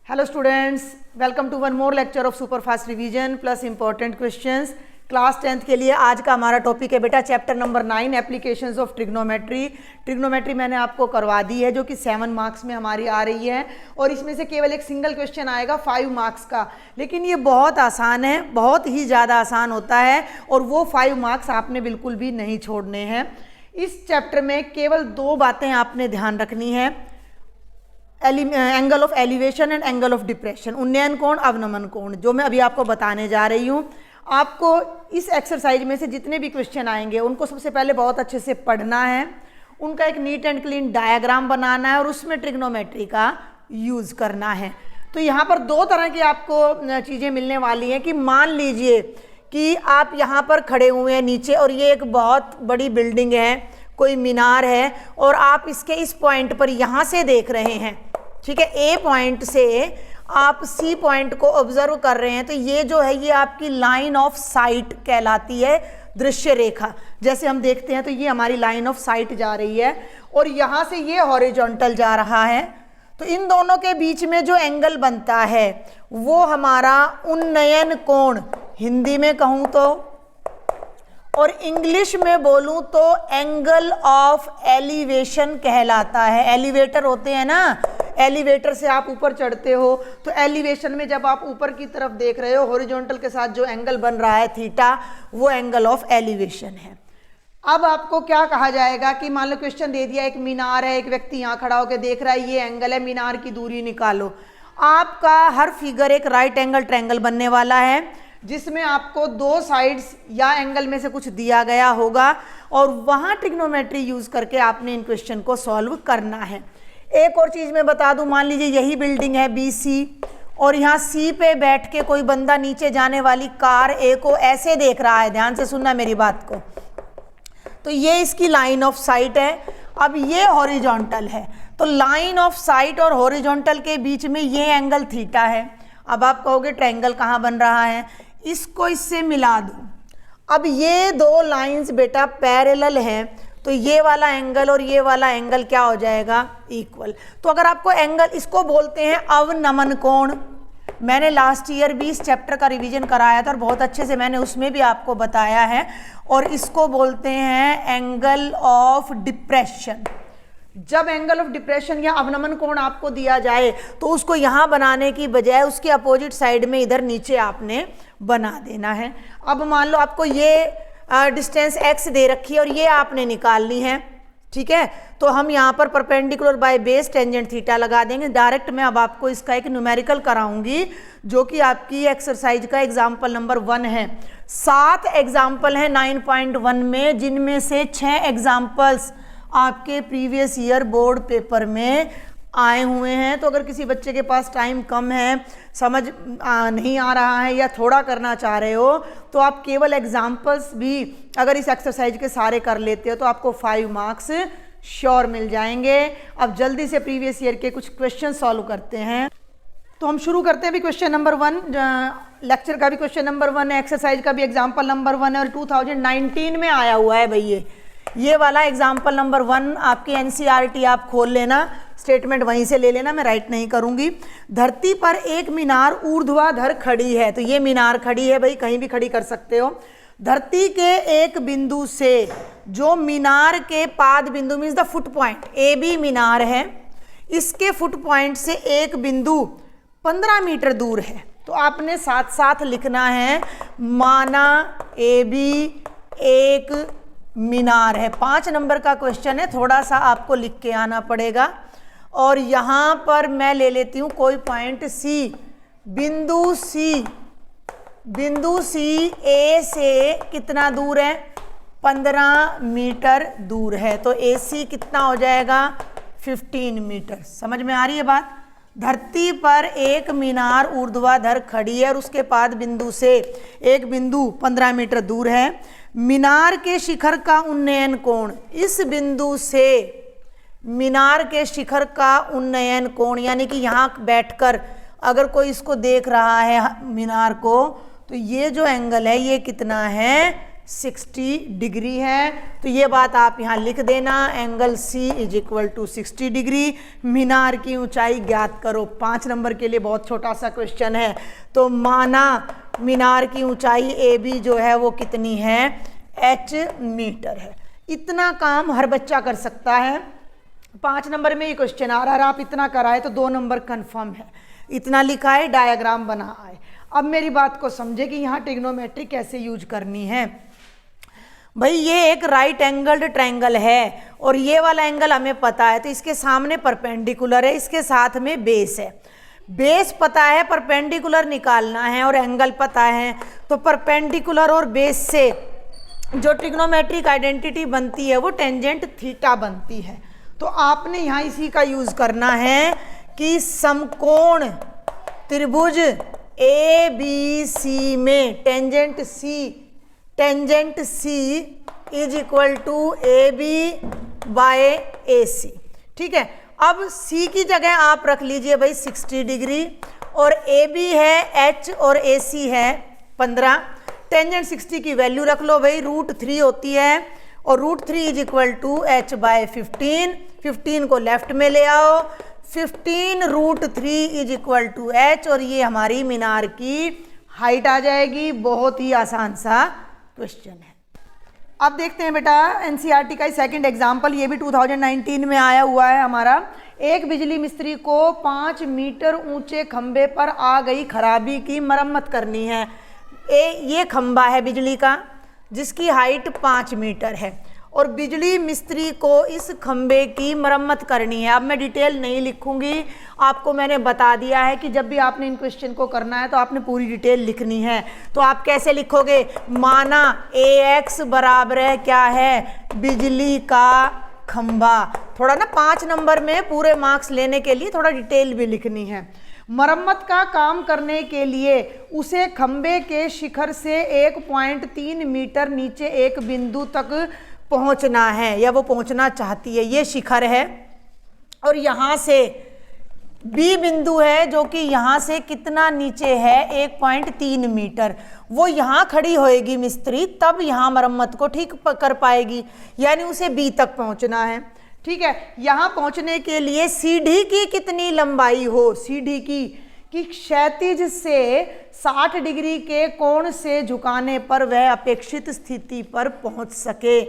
Hello students, welcome to one more lecture of super fast revision plus important questions. Class 10th के लिए आज का हमारा topic है बेटा chapter number 9 applications of trigonometry. Trigonometry मैंने आपको करवा दी है जो कि 7 मार्क्स में हमारी आ रही है और इसमें से केवल एक सिंगल क्वेश्चन आएगा 5 मार्क्स का, लेकिन ये बहुत आसान है, बहुत ही ज़्यादा आसान होता है और वो 5 मार्क्स आपने बिल्कुल भी नहीं छोड़ने हैं। इस चैप्टर में केवल 2 बातें आपने ध्यान रखनी है, angle of elevation and angle of depression, उन्नयन कोण अवनमन कोण, जो मैं अभी आपको बताने जा रही हूँ। आपको इस एक्सरसाइज में से जितने भी क्वेश्चन आएंगे उनको सबसे पहले बहुत अच्छे से पढ़ना है, उनका एक नीट एंड क्लीन डायग्राम बनाना है और उसमें ट्रिग्नोमेट्री का यूज़ करना है। तो यहाँ पर 2 तरह की आपको चीज़ें मिलने वाली हैं कि मान लीजिए कि आप यहाँ पर खड़े हुए हैं नीचे और ये एक बहुत बड़ी बिल्डिंग है, कोई मीनार है और आप इसके इस पॉइंट पर यहाँ से देख रहे हैं, ठीक है। ए पॉइंट से आप सी पॉइंट को ऑब्जर्व कर रहे हैं, तो ये जो है ये आपकी लाइन ऑफ साइट कहलाती है, दृश्य रेखा। जैसे हम देखते हैं तो ये हमारी लाइन ऑफ साइट जा रही है और यहाँ से ये हॉरिजॉन्टल जा रहा है, तो इन दोनों के बीच में जो एंगल बनता है वो हमारा उन्नयन कोण, हिंदी में कहूँ तो, और इंग्लिश में बोलूं तो एंगल ऑफ एलिवेशन कहलाता है। एलिवेटर होते हैं ना, एलिवेटर से आप ऊपर चढ़ते हो तो एलिवेशन में जब आप ऊपर की तरफ देख रहे हो, हॉरिजॉन्टल के साथ जो एंगल बन रहा है थीटा, वो एंगल ऑफ एलिवेशन है। अब आपको क्या कहा जाएगा कि मान लो क्वेश्चन दे दिया, एक मीनार है, एक व्यक्ति यहाँ खड़ा होकर देख रहा है, ये एंगल है, मीनार की दूरी निकालो। आपका हर फिगर एक राइट एंगल ट्रायंगल बनने वाला है जिसमें आपको 2 साइड्स या एंगल में से कुछ दिया गया होगा और वहाँ ट्रिग्नोमेट्री यूज़ करके आपने इन क्वेश्चन को सॉल्व करना है। एक और चीज़ मैं बता दूं, मान लीजिए यही बिल्डिंग है BC और यहाँ C पे बैठ के कोई बंदा नीचे जाने वाली कार A को ऐसे देख रहा है, ध्यान से सुनना मेरी बात को, तो ये इसकी लाइन ऑफ साइट है। अब ये हॉरिजॉन्टल है, तो लाइन ऑफ साइट और हॉरिजॉन्टल के बीच में ये एंगल थीटा है। अब आप कहोगे ट्रायंगल कहाँ बन रहा है, इसको इससे मिला दो। अब ये 2 लाइंस बेटा पैरेलल हैं, तो ये वाला एंगल और ये वाला एंगल क्या हो जाएगा, इक्वल। तो अगर आपको एंगल, इसको बोलते हैं अवनमन कोण। मैंने लास्ट ईयर भी इस चैप्टर का रिवीजन कराया था और बहुत अच्छे से मैंने उसमें भी आपको बताया है, और इसको बोलते हैं एंगल ऑफ डिप्रेशन। जब एंगल ऑफ डिप्रेशन या अवनमन कोण आपको दिया जाए तो उसको यहाँ बनाने की बजाय उसके अपोजिट साइड में इधर नीचे आपने बना देना है। अब मान लो आपको ये डिस्टेंस x दे रखी है और ये आपने निकालनी है, ठीक है। तो हम यहाँ पर perpendicular by base tangent theta लगा देंगे डायरेक्ट। मैं अब आपको इसका एक न्यूमेरिकल कराऊंगी जो कि आपकी एक्सरसाइज का एग्जाम्पल नंबर 1 है। 7 एग्जाम्पल हैं 9.1 में, जिनमें से 6 एग्जाम्पल्स आपके प्रीवियस ईयर बोर्ड पेपर में आए हुए हैं। तो अगर किसी बच्चे के पास टाइम कम है, समझ नहीं आ रहा है या थोड़ा करना चाह रहे हो, तो आप केवल एग्जाम्पल्स भी अगर इस एक्सरसाइज के सारे कर लेते हो तो आपको 5 मार्क्स श्योर मिल जाएंगे। अब जल्दी से प्रीवियस ईयर के कुछ क्वेश्चन सॉल्व करते हैं। तो हम शुरू करते हैं अभी क्वेश्चन नंबर 1। लेक्चर का भी क्वेश्चन नंबर 1 है, एक्सरसाइज का भी एग्जाम्पल नंबर 1 है और 2019 में आया हुआ है भाई। ये वाला एग्जाम्पल नंबर 1 आपकी NCERT आप खोल लेना, स्टेटमेंट वहीं से ले लेना, मैं राइट नहीं करूंगी। धरती पर एक मीनार ऊर्ध्वाधर खड़ी है, तो ये मीनार खड़ी है भाई, कहीं भी खड़ी कर सकते हो। धरती के एक बिंदु से जो मीनार के पाद बिंदु means the foot point, AB मीनार है, इसके फुट पॉइंट से एक बिंदु 15 मीटर दूर है। तो आपने साथ साथ लिखना है, माना AB एक मीनार है। 5 नंबर का क्वेश्चन है, थोड़ा सा आपको लिख के आना पड़ेगा। और यहाँ पर मैं ले लेती हूँ कोई पॉइंट C, बिंदु C A से कितना दूर है, 15 मीटर दूर है, तो AC कितना हो जाएगा, 15 मीटर। समझ में आ रही है बात। धरती पर एक मीनार ऊर्ध्वाधर खड़ी है और उसके पाद बिंदु से एक बिंदु 15 मीटर दूर है। मीनार के शिखर का उन्नयन कोण, इस बिंदु से मीनार के शिखर का उन्नयन कोण, यानी कि यहाँ बैठकर अगर कोई इसको देख रहा है मीनार को, तो ये जो एंगल है ये कितना है, 60 डिग्री है। तो ये बात आप यहाँ लिख देना, angle C is equal to 60 degree. मीनार की ऊंचाई ज्ञात करो। 5 नंबर के लिए बहुत छोटा सा क्वेश्चन है। तो माना मीनार की ऊंचाई AB जो है वो कितनी है, h मीटर है। इतना काम हर बच्चा कर सकता है। 5 नंबर में ये क्वेश्चन आ रहा है, आप इतना कराए तो 2 नंबर कन्फर्म है। इतना लिखा है, डायग्राम बना है। अब मेरी बात को समझे कि यहाँ ट्रिग्नोमेट्री कैसे यूज करनी है। भाई ये एक राइट एंगल्ड ट्रायंगल है और ये वाला एंगल हमें पता है, तो इसके सामने परपेंडिकुलर है, इसके साथ में बेस है। बेस पता है, परपेंडिकुलर निकालना है और एंगल पता है। तो परपेंडिकुलर और बेस से जो ट्रिग्नोमेट्रिक आइडेंटिटी बनती है वो टेंजेंट थीटा बनती है। तो आपने यहाँ इसी का यूज करना है कि समकोण त्रिभुज ABC में tangent C is equal to AB by AC। ठीक है, अब C की जगह आप रख लीजिए भाई 60 डिग्री और AB है h और AC है 15। टेंजेंट 60 की वैल्यू रख लो भाई, √3 होती है और √3 is equal to h by 15। 15 को लेफ्ट में ले आओ, 15 √3 इज इक्वल टू h और ये हमारी मीनार की हाइट आ जाएगी। बहुत ही आसान सा क्वेश्चन है। अब देखते हैं बेटा एनसीईआरटी का सेकंड एग्जाम्पल, ये भी 2019 में आया हुआ है हमारा। एक बिजली मिस्त्री को 5 मीटर ऊंचे खंबे पर आ गई खराबी की मरम्मत करनी है। ये खंबा है बिजली का जिसकी हाइट 5 मीटर है और बिजली मिस्त्री को इस खंबे की मरम्मत करनी है। अब मैं डिटेल नहीं लिखूंगी, आपको मैंने बता दिया है कि जब भी आपने इन क्वेश्चन को करना है तो आपने पूरी डिटेल लिखनी है। तो आप कैसे लिखोगे, माना AX बराबर है क्या है, बिजली का खंबा। थोड़ा ना 5 नंबर में पूरे मार्क्स लेने के लिए थोड़ा डिटेल भी लिखनी है। मरम्मत का काम करने के लिए उसे खंबे के शिखर से 1.3 मीटर नीचे एक बिंदु तक पहुंचना है या वो पहुंचना चाहती है। ये शिखर है और यहाँ से B बिंदु है जो कि यहाँ से कितना नीचे है, 1.3 मीटर। वो यहाँ खड़ी होएगी मिस्त्री, तब यहाँ मरम्मत को ठीक कर पाएगी, यानी उसे B तक पहुँचना है। ठीक है, यहाँ पहुँचने के लिए सीढ़ी की कितनी लंबाई हो, सीढ़ी की कि क्षैतिज से 60 डिग्री के कोण से झुकाने पर वह अपेक्षित स्थिति पर पहुँच सके।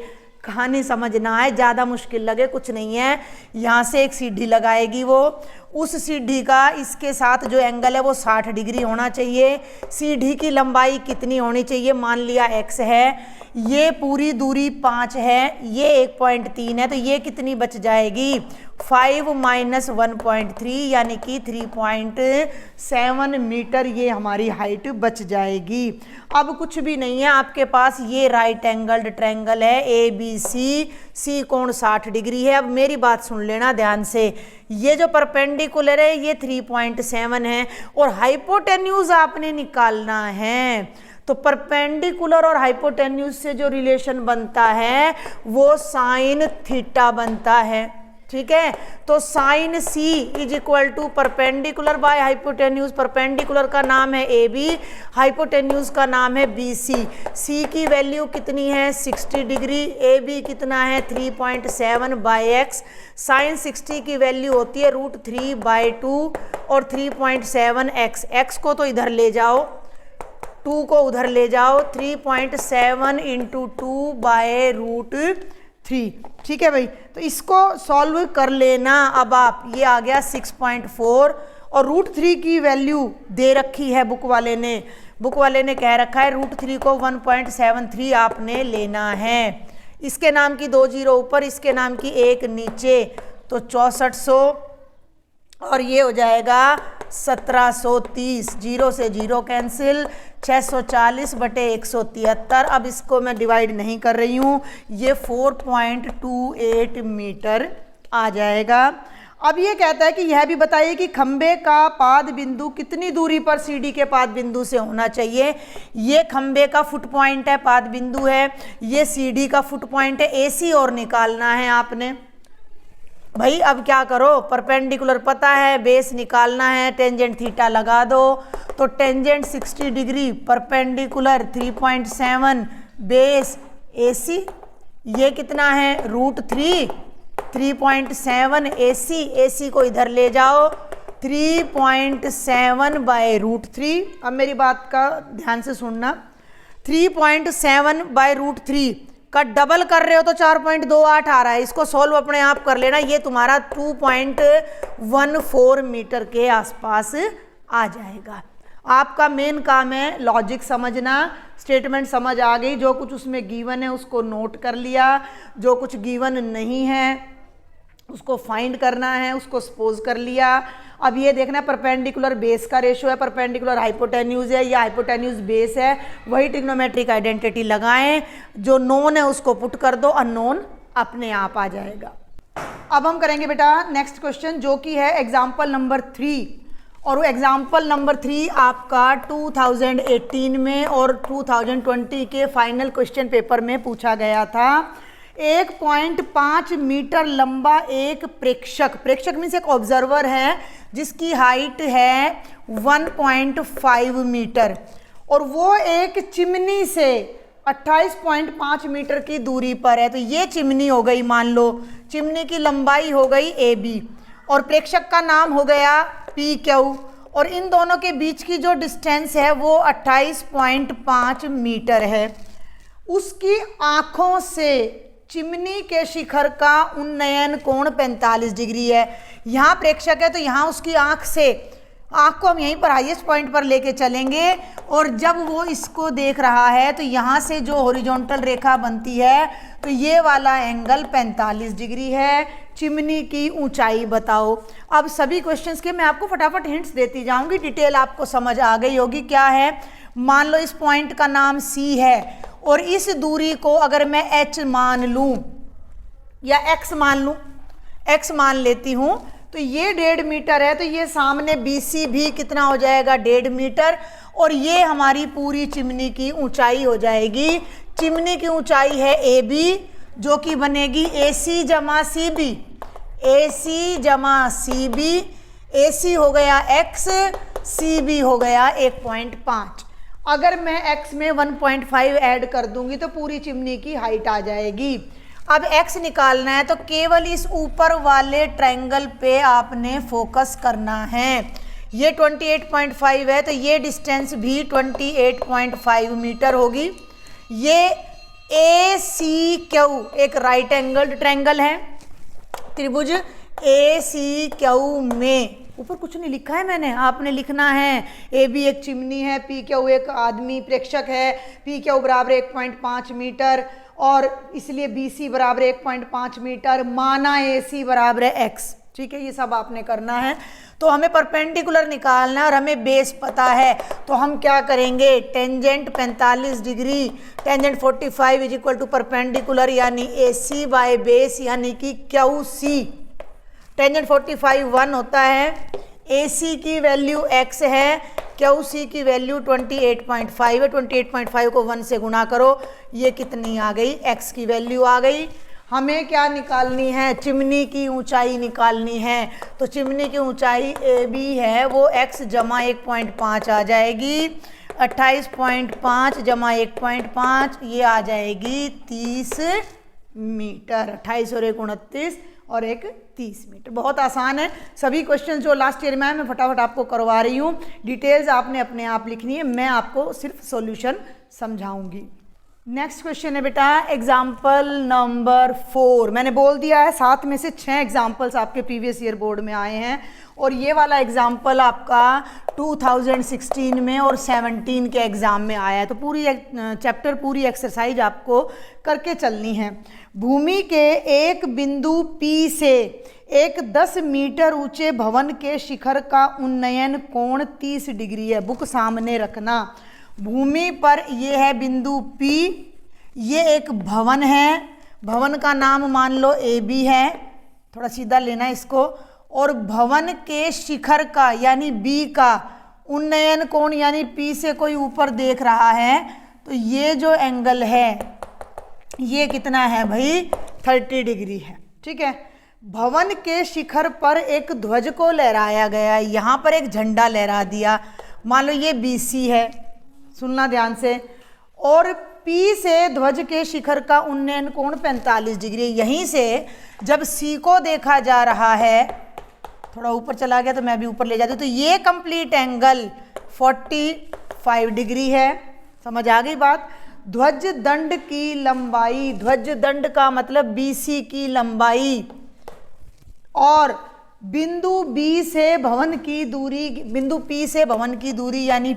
कहानी समझना है, ज़्यादा मुश्किल लगे कुछ नहीं है। यहाँ से एक सीढ़ी लगाएगी वो, उस सीढ़ी का इसके साथ जो एंगल है वो 60 डिग्री होना चाहिए। सीढ़ी की लंबाई कितनी होनी चाहिए, मान लिया x है, ये पूरी दूरी 5 है, ये 1.3 है, तो ये कितनी बच जाएगी, 5 - 1.3 यानी कि 3.7 मीटर ये हमारी हाइट बच जाएगी। अब कुछ भी नहीं है आपके पास, ये राइट एंगल्ड ट्रायंगल है ABC, C कोण 60 डिग्री है। अब मेरी बात सुन लेना ध्यान से, ये जो परपेंडिकुलर है ये 3.7 है और हाइपोटेन्यूज आपने निकालना है। तो परपेंडिकुलर और हाइपोटेन्यूज से जो रिलेशन बनता है वो साइन थीटा बनता है। ठीक है, तो sine C is equal to perpendicular by hypotenuse. Perpendicular का नाम है AB, हाइपोटेन्यूज का नाम है BC। C की वैल्यू कितनी है, 60 डिग्री, AB कितना है 3.7 बाय x। साइन 60 की वैल्यू होती है √3/2 और 3.7 x। x को तो इधर ले जाओ, 2 को उधर ले जाओ, 3.7 × 2 बाय √3। ठीक है भाई, तो इसको सॉल्व कर लेना। अब आप, ये आ गया 6.4 और √3 की वैल्यू दे रखी है बुक वाले ने कह रखा है √3 को 1.73 आपने लेना है। इसके नाम की 2 जीरो ऊपर, इसके नाम की 1 नीचे, तो 6400 और ये हो जाएगा 1730। 0 से 0 कैंसिल, 640/173। अब इसको मैं डिवाइड नहीं कर रही हूँ, ये 4.28 मीटर आ जाएगा। अब ये कहता है कि यह भी बताइए कि खंबे का पाद बिंदु कितनी दूरी पर सीढ़ी के पाद बिंदु से होना चाहिए। ये खंबे का फुट पॉइंट है, पाद बिंदु है, ये सीढ़ी का फुट पॉइंट है, AC और निकालना है आपने। भाई अब क्या करो, परपेंडिकुलर पता है, बेस निकालना है, टेंजेंट थीटा लगा दो। तो tangent 60 degree, perpendicular 3.7 base AC, ये कितना है √3, 3.7 AC को इधर ले जाओ, 3.7 बाय √3। अब मेरी बात का ध्यान से सुनना, 3.7 बाय √3 का डबल कर रहे हो तो 4.28 आ रहा है, इसको सॉल्व अपने आप कर लेना, ये तुम्हारा 2.14 मीटर के आसपास आ जाएगा। आपका मेन काम है लॉजिक समझना, स्टेटमेंट समझ आ गई, जो कुछ उसमें गिवन है उसको नोट कर लिया, जो कुछ गिवन नहीं है उसको फाइंड करना है, उसको सपोज कर लिया। अब ये देखना है परपेंडिकुलर बेस का रेशो है, परपेंडिकुलर हाइपोटेन्यूज है या हाइपोटेन्यूज बेस है, वही ट्रिग्नोमेट्रिक आइडेंटिटी लगाएं, जो नोन है उसको पुट कर दो, अननोन अपने आप आ जाएगा। अब हम करेंगे बेटा नेक्स्ट क्वेश्चन, जो कि है एग्जाम्पल नंबर 3, और वो एग्जाम्पल नंबर 3 आपका 2018 में और 2020 के फाइनल क्वेश्चन पेपर में पूछा गया था। 1.5 मीटर लंबा एक प्रेक्षक मीन्स एक ऑब्जर्वर है जिसकी हाइट है 1.5 मीटर, और वो एक चिमनी से 28.5 मीटर की दूरी पर है। तो ये चिमनी हो गई, मान लो चिमनी की लंबाई हो गई AB, और प्रेक्षक का नाम हो गया PQ, और इन दोनों के बीच की जो डिस्टेंस है वो 28.5 मीटर है। उसकी आँखों से चिमनी के शिखर का उन्नयन कोण 45 डिग्री है। यहाँ प्रेक्षक है तो यहाँ उसकी आँख से, आँख को हम यहीं पर हाईएस्ट पॉइंट पर लेके चलेंगे, और जब वो इसको देख रहा है तो यहाँ से जो हॉरिजॉन्टल रेखा बनती है तो ये वाला एंगल 45 डिग्री है। चिमनी की ऊंचाई बताओ। अब सभी क्वेश्चंस के मैं आपको फटाफट हिंट्स देती जाऊंगी, डिटेल आपको समझ आ गई होगी। क्या है, मान लो इस पॉइंट का नाम C है, और इस दूरी को अगर मैं H मान लूँ या X मान लूँ, X मान लेती हूँ, तो ये 1.5 मीटर है, तो ये सामने BC भी कितना हो जाएगा 1.5 मीटर, और ये हमारी पूरी चिमनी की ऊंचाई हो जाएगी। चिमनी की ऊंचाई है AB, जो कि बनेगी AC जमा CB, AC जमा CB, AC हो गया X, CB हो गया 1.5। अगर मैं X में 1.5 ऐड कर दूंगी तो पूरी चिमनी की हाइट आ जाएगी। अब X निकालना है तो केवल इस ऊपर वाले ट्रायंगल पे आपने फोकस करना है। ये 28.5 है तो ये डिस्टेंस भी 28.5 मीटर होगी। ये ACQ एक राइट एंगल्ड ट्रायंगल है, त्रिभुज ACQ में ऊपर कुछ नहीं लिखा है मैंने, आपने लिखना है AB एक चिमनी है, PQ एक आदमी प्रेक्षक है, PQ बराबर 1.5 मीटर, और इसलिए BC बराबर 1.5 मीटर, माना AC बराबर है X। ठीक है, ये सब आपने करना है। तो हमें परपेंडिकुलर निकालना है और हमें बेस पता है, तो हम क्या करेंगे, tangent 45 degree, tangent 45 is equal to perpendicular यानी AC बाय बेस यानी कि QC। टेंजेंट 45 1 होता है, AC की वैल्यू X है, QC की वैल्यू 28.5 है। 28.5 को 1 से गुणा करो, ये कितनी आ गई, X की वैल्यू आ गई। हमें क्या निकालनी है, चिमनी की ऊंचाई निकालनी है। तो चिमनी की ऊंचाई AB है वो X जमा 1.5 आ जाएगी, 28.5 जमा 1.5 ये आ जाएगी 30 मीटर। 28 और 1 29 और 1 30 मीटर। बहुत आसान है, सभी क्वेश्चन जो लास्ट ईयर में है मैं फटाफट आपको करवा रही हूँ। डिटेल्स आपने अपने आप लिखनी है, मैं आपको सिर्फ सॉल्यूशन समझाऊंगी। नेक्स्ट क्वेश्चन है बेटा एग्जाम्पल नंबर 4। मैंने बोल दिया है 7 में से 6 एग्जाम्पल्स आपके प्रीवियस ईयर बोर्ड में आए हैं, और ये वाला एग्जाम्पल आपका 2016 में और 17 के एग्ज़ाम में आया है। तो पूरी चैप्टर पूरी एक्सरसाइज आपको करके चलनी है। भूमि के एक बिंदु P से एक 10 मीटर ऊंचे भवन के शिखर का उन्नयन कोण 30 डिग्री है। बुक सामने रखना। भूमि पर ये है बिंदु P, ये एक भवन है, भवन का नाम मान लो AB है, थोड़ा सीधा लेना इसको, और भवन के शिखर का यानी B का उन्नयन कोण यानी P से कोई ऊपर देख रहा है तो ये जो एंगल है ये कितना है भाई, 30 डिग्री है। ठीक है, भवन के शिखर पर एक ध्वज को लहराया गया, यहाँ पर एक झंडा लहरा दिया, मान लो ये BC है, सुनना ध्यान से, और P से ध्वज के शिखर का उन्नयन कोण 45 डिग्री। यहीं से जब C को देखा जा रहा है, थोड़ा ऊपर चला गया तो मैं भी ऊपर ले जाती हूँ, तो ये कंप्लीट एंगल 45 डिग्री है। समझ आ गई बात। ध्वज दंड की लंबाई, ध्वज दंड का मतलब BC की लंबाई, और बिंदु B से भवन की दूरी, बिंदु P से भवन की दूरी यानी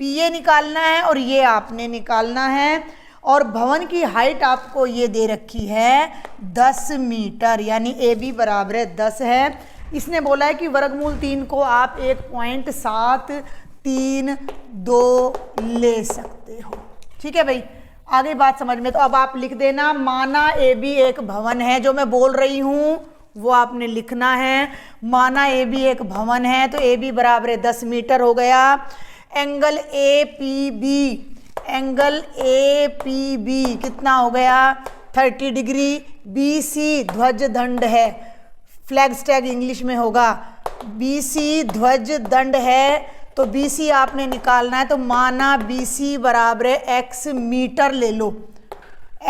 PA निकालना है और ये आपने निकालना है। और भवन की हाइट आपको ये दे रखी है 10 मीटर, यानी AB बराबर है 10 है। इसने बोला है कि वर्गमूल 3 को आप 1.732 ले सकते हो। ठीक है भाई, आगे बात समझ में। तो अब आप लिख देना, माना AB एक भवन है, जो मैं बोल रही हूँ वो आपने लिखना है। माना AB एक भवन है तो AB बराबर है 10 मीटर हो गया। एंगल APB, एंगल APB कितना हो गया 30 डिग्री। BC ध्वज दंड है, फ्लैग स्टैग इंग्लिश में होगा, BC ध्वज दंड है तो BC आपने निकालना है। तो माना BC बराबर है x मीटर, ले लो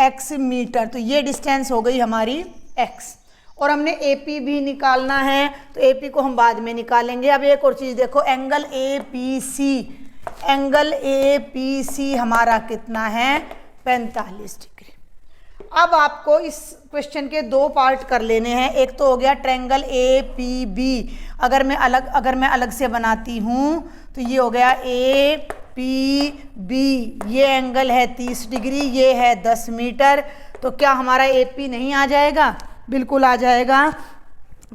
x मीटर, तो ये डिस्टेंस हो गई हमारी x। और हमने AP भी निकालना है, तो AP को हम बाद में निकालेंगे। अब एक और चीज़ देखो, एंगल APC, एंगल APC हमारा कितना है 45 डिग्री। अब आपको इस क्वेश्चन के दो पार्ट कर लेने हैं। एक तो हो गया ट्रायंगल APB, अगर मैं अलग से बनाती हूँ तो ये हो गया APB, ये एंगल है 30 डिग्री, ये है 10 मीटर। तो क्या हमारा AP नहीं आ जाएगा? बिल्कुल आ जाएगा।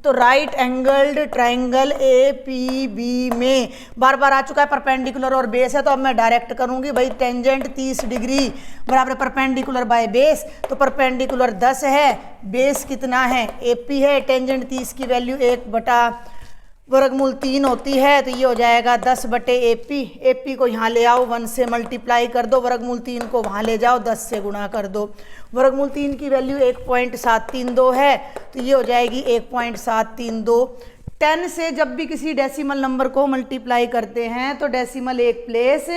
तो राइट एंगल्ड ट्रायंगल APB में बार बार आ चुका है, परपेंडिकुलर और बेस है, तो अब मैं डायरेक्ट करूंगी भाई। टेंजेंट 30 डिग्री बराबर परपेंडिकुलर बाय बेस, तो परपेंडिकुलर 10 है, बेस कितना है AP है, टेंजेंट 30 की वैल्यू 1/वर्गमूल 3 होती है, तो ये हो जाएगा 10/AP। AP को यहाँ ले आओ, 1 से मल्टीप्लाई कर दो, वर्गमूल 3 को वहाँ ले जाओ, 10 से गुणा कर दो। वर्गमूल 3 की वैल्यू 1.732 है, तो ये हो जाएगी 1.732। 10 से जब भी किसी डेसिमल नंबर को मल्टीप्लाई करते हैं तो डेसिमल एक प्लेस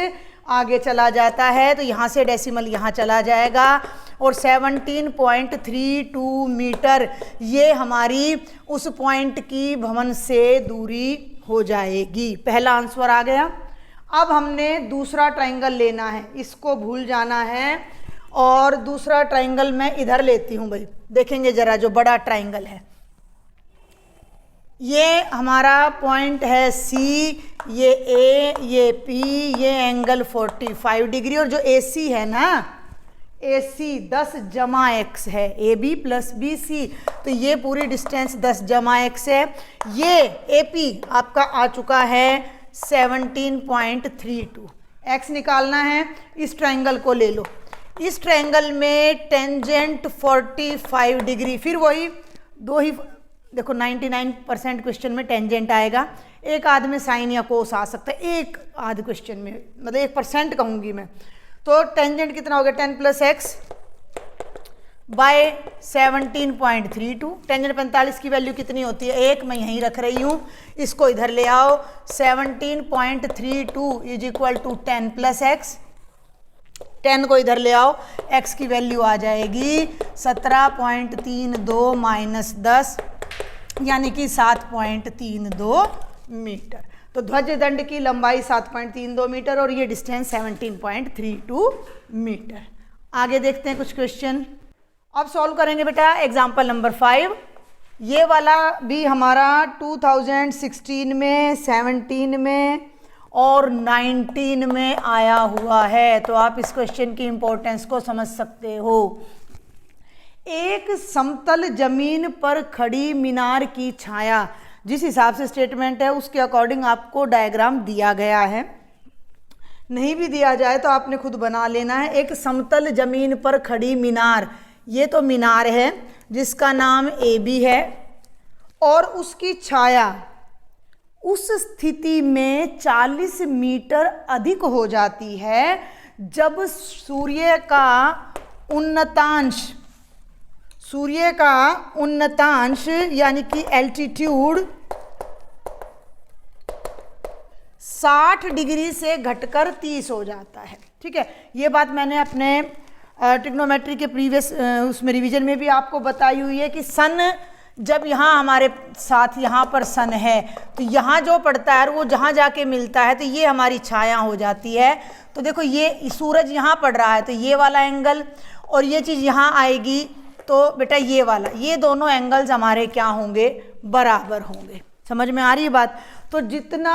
आगे चला जाता है, तो यहाँ से डेसिमल यहाँ चला जाएगा। और 17.32 मीटर ये हमारी उस पॉइंट की भवन से दूरी हो जाएगी। पहला आंसर आ गया। अब हमने दूसरा ट्रायंगल लेना है, इसको भूल जाना है। और दूसरा ट्रायंगल मैं इधर लेती हूँ भाई, देखेंगे जरा जो बड़ा ट्रायंगल है। ये हमारा पॉइंट है C, ये A, ये P, ये एंगल 45 डिग्री, और जो AC है ना, AC 10 जमा x है, AB प्लस BC, तो ये पूरी डिस्टेंस 10 जमा x है। ये AP आपका आ चुका है 17.32। x निकालना है, इस ट्रायंगल को ले लो। इस ट्रायंगल में टेंजेंट 45 डिग्री, फिर वही दो ही देखो, 99% क्वेश्चन में टेंजेंट आएगा, एक आध में साइन या कोस आ सकता है, एक आध क्वेश्चन में, मतलब 1% कहूँगी मैं। तो टेंजेंट कितना हो गया 10 + x बाय 17.32। टेंजेंट 45 की वैल्यू कितनी होती है 1, मैं यहीं रख रही हूँ, इसको इधर ले आओ। 17.32 इज इक्वल टू 10 + x, 10 को इधर ले आओ, x की वैल्यू आ जाएगी 17.32 माइनस 10, यानी कि 7.32 मीटर। तो ध्वज दंड की लंबाई 7.32 मीटर और ये डिस्टेंस 17.32 मीटर। आगे देखते हैं कुछ क्वेश्चन। अब सॉल्व करेंगे बेटा एग्जाम्पल नंबर 5। ये वाला भी हमारा 2016 में, 17 में और 19 में आया हुआ है, तो आप इस क्वेश्चन की इंपॉर्टेंस को समझ सकते हो। एक समतल जमीन पर खड़ी मीनार की छाया, जिस हिसाब से स्टेटमेंट है उसके अकॉर्डिंग आपको डायग्राम दिया गया है, नहीं भी दिया जाए तो आपने खुद बना लेना है। एक समतल जमीन पर खड़ी मीनार, ये तो मीनार है जिसका नाम AB है, और उसकी छाया उस स्थिति में 40 मीटर अधिक हो जाती है जब सूर्य का उन्नतांश यानी कि एल्टीट्यूड 60 डिग्री से घटकर 30 हो जाता है। ठीक है, ये बात मैंने अपने ट्रिग्नोमेट्री के प्रीवियस उसमें रिवीजन में भी आपको बताई हुई है कि सन जब यहाँ हमारे साथ यहाँ पर सन है तो यहाँ जो पड़ता है वो जहाँ जाके मिलता है तो ये हमारी छाया हो जाती है। तो देखो ये सूरज यहाँ पड़ रहा है तो ये वाला एंगल और ये चीज़ यहाँ आएगी तो बेटा ये वाला, ये दोनों एंगल्स हमारे क्या होंगे, बराबर होंगे। समझ में आ रही है बात? तो जितना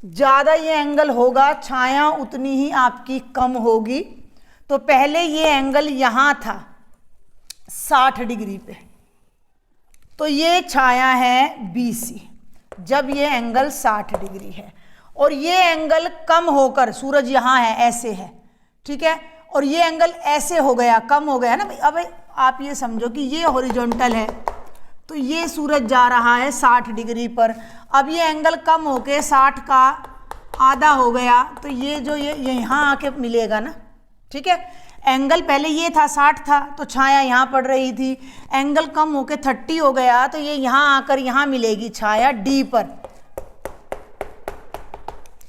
ज़्यादा ये एंगल होगा छाया उतनी ही आपकी कम होगी। तो पहले ये एंगल यहाँ था 60 डिग्री पे, तो ये छाया है BC जब ये एंगल 60 डिग्री है, और ये एंगल कम होकर सूरज यहाँ है ऐसे है, ठीक है, और ये एंगल ऐसे हो गया, कम हो गया ना भाई। अब आप ये समझो कि ये हॉरिजॉन्टल है तो ये सूरज जा रहा है 60 डिग्री पर, अब ये एंगल कम होके 60 का आधा हो गया तो ये जो ये यहाँ आके मिलेगा ना। ठीक है, एंगल पहले ये था 60 था तो छाया यहाँ पड़ रही थी, एंगल कम होके 30 हो गया तो ये यहाँ आकर यहाँ मिलेगी छाया D पर।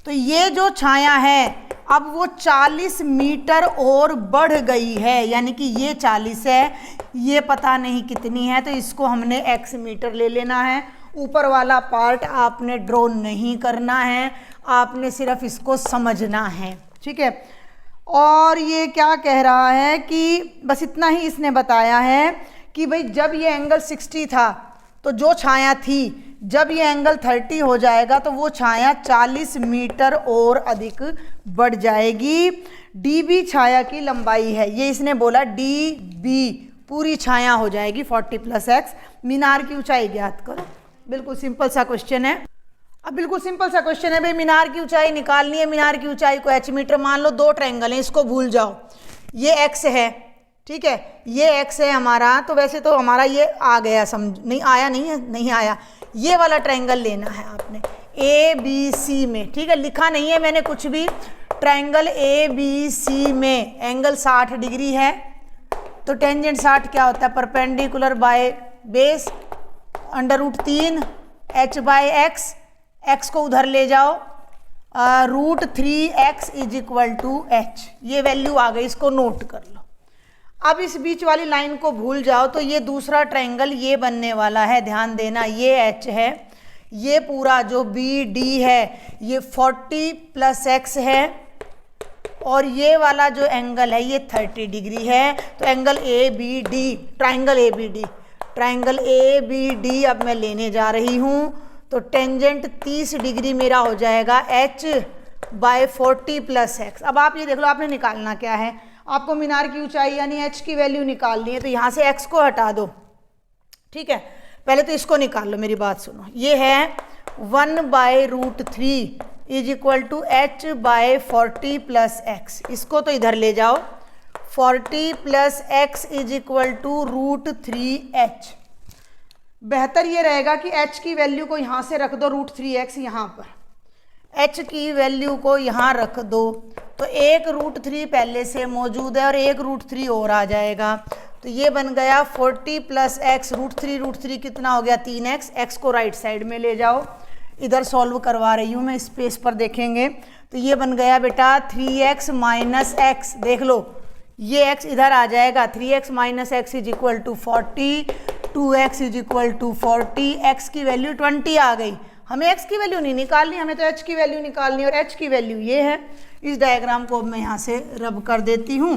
तो ये जो छाया है अब वो 40 मीटर और बढ़ गई है, यानी कि ये 40 है, ये पता नहीं कितनी है, तो इसको हमने x मीटर ले लेना है। ऊपर वाला पार्ट आपने ड्रॉ नहीं करना है, आपने सिर्फ इसको समझना है। ठीक है, और ये क्या कह रहा है कि बस इतना ही इसने बताया है कि भाई जब ये एंगल 60 था तो जो छाया थी, जब ये एंगल 30 हो जाएगा तो वो छाया 40 मीटर और अधिक बढ़ जाएगी। DB छाया की लंबाई है, ये इसने बोला DB पूरी छाया हो जाएगी 40 + x। मीनार की ऊंचाई ज्ञात करो। बिल्कुल सिंपल सा क्वेश्चन है। अब बिल्कुल सिंपल सा क्वेश्चन है भाई, मीनार की ऊंचाई निकालनी है। मीनार की ऊंचाई को h मीटर मान लो, दो ट्रायंगल हैं, इसको भूल जाओ। ये x है, ठीक है, ये x है हमारा, तो वैसे तो हमारा ये आ गया, समझ नहीं आया, नहीं है, नहीं आया। ये वाला ट्रायंगल लेना है आपने ABC में। ठीक है, लिखा नहीं है मैंने कुछ भी। ट्रायंगल ABC में एंगल 60 डिग्री है तो टेंजेंट 60 क्या होता है, perpendicular by base √3 h/x, x को उधर ले जाओ, √3x = h। ये वैल्यू आ गई, इसको नोट कर लो। अब इस बीच वाली लाइन को भूल जाओ तो ये दूसरा ट्रायंगल ये बनने वाला है, ध्यान देना, ये h है, ये पूरा जो BD है ये 40 + x है, और ये वाला जो एंगल है ये 30 डिग्री है। तो एंगल ABD, ट्रायंगल ABD अब मैं लेने जा रही हूँ। तो टेंजेंट 30 डिग्री मेरा हो जाएगा h/40 + x। अब आप ये देख लो, आपने निकालना क्या है, आपको मीनार की ऊंचाई यानी h की वैल्यू निकालनी है। तो यहाँ से x को हटा दो, ठीक है, पहले तो इसको निकाल लो, मेरी बात सुनो। ये है 1/√3 = h/40 + x। इसको तो इधर ले जाओ, 40 + x = √3h। बेहतर ये रहेगा कि h की वैल्यू को यहाँ से रख दो, √3x यहाँ पर, h की वैल्यू को यहाँ रख दो, तो एक √3 पहले से मौजूद है और एक √3 और आ जाएगा। तो ये बन गया 40 + x, √3 कितना हो गया, 3x। x को राइट साइड में ले जाओ, इधर सॉल्व करवा रही हूँ मैं, स्पेस पर देखेंगे तो ये बन गया बेटा 3x - x। देख लो ये x इधर आ जाएगा, 3x - x = 40, 2x = 40, x की वैल्यू 20 आ गई। हमें x की वैल्यू नहीं निकालनी, हमें तो h की वैल्यू निकालनी, और h की वैल्यू ये है। इस डायग्राम को अब मैं यहाँ से रब कर देती हूँ।